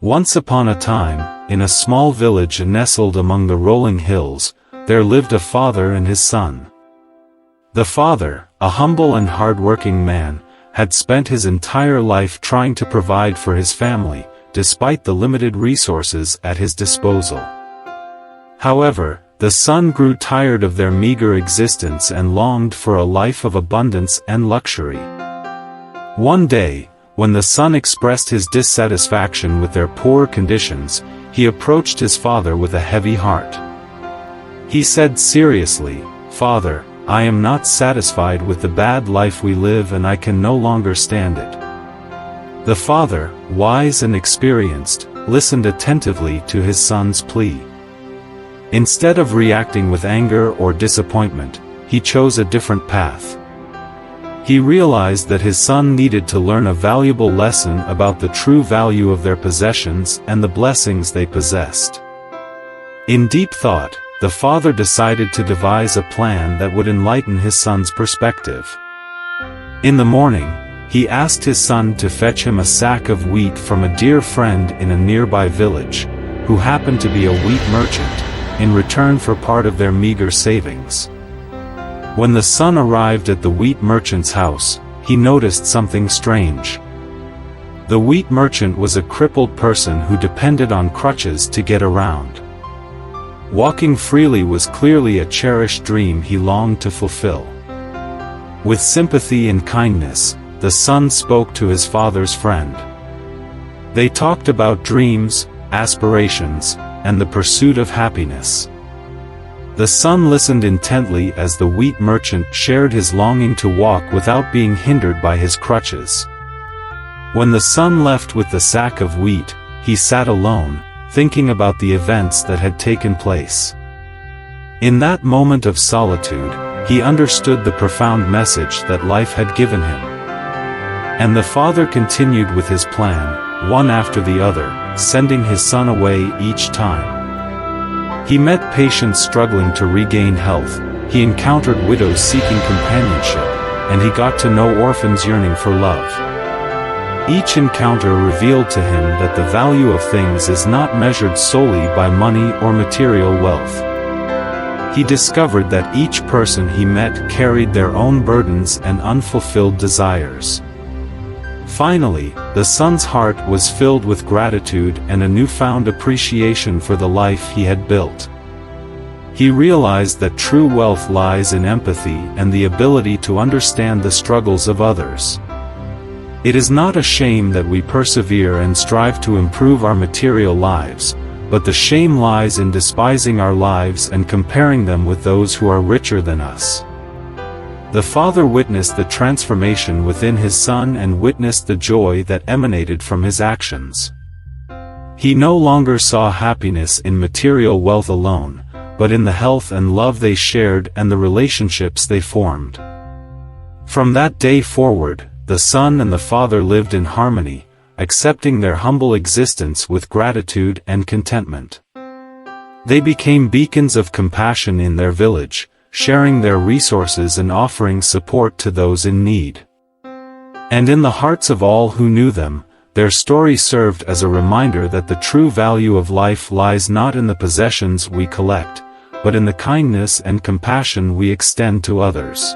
Once upon a time, in a small village nestled among the rolling hills, there lived a father and his son. The father, a humble and hard-working man, had spent his entire life trying to provide for his family, despite the limited resources at his disposal. However, the son grew tired of their meager existence and longed for a life of abundance and luxury. One day, when the son expressed his dissatisfaction with their poor conditions, he approached his father with a heavy heart. He said seriously, "Father, I am not satisfied with the bad life we live and I can no longer stand it." The father, wise and experienced, listened attentively to his son's plea. Instead of reacting with anger or disappointment, he chose a different path. He realized that his son needed to learn a valuable lesson about the true value of their possessions and the blessings they possessed. In deep thought, the father decided to devise a plan that would enlighten his son's perspective. In the morning, he asked his son to fetch him a sack of wheat from a dear friend in a nearby village, who happened to be a wheat merchant, in return for part of their meager savings. When the son arrived at the wheat merchant's house, he noticed something strange. The wheat merchant was a crippled person who depended on crutches to get around. Walking freely was clearly a cherished dream he longed to fulfill. With sympathy and kindness, the son spoke to his father's friend. They talked about dreams, aspirations, and the pursuit of happiness. The son listened intently as the wheat merchant shared his longing to walk without being hindered by his crutches. When the son left with the sack of wheat, he sat alone, thinking about the events that had taken place. In that moment of solitude, he understood the profound message that life had given him. And the father continued with his plan, one after the other, sending his son away each time. He met patients struggling to regain health, he encountered widows seeking companionship, and he got to know orphans yearning for love. Each encounter revealed to him that the value of things is not measured solely by money or material wealth. He discovered that each person he met carried their own burdens and unfulfilled desires. Finally, the son's heart was filled with gratitude and a newfound appreciation for the life he had built. He realized that true wealth lies in empathy and the ability to understand the struggles of others. It is not a shame that we persevere and strive to improve our material lives, but the shame lies in despising our lives and comparing them with those who are richer than us. The father witnessed the transformation within his son and witnessed the joy that emanated from his actions. He no longer saw happiness in material wealth alone, but in the health and love they shared and the relationships they formed. From that day forward, the son and the father lived in harmony, accepting their humble existence with gratitude and contentment. They became beacons of compassion in their village, sharing their resources and offering support to those in need. And in the hearts of all who knew them, their story served as a reminder that the true value of life lies not in the possessions we collect, but in the kindness and compassion we extend to others.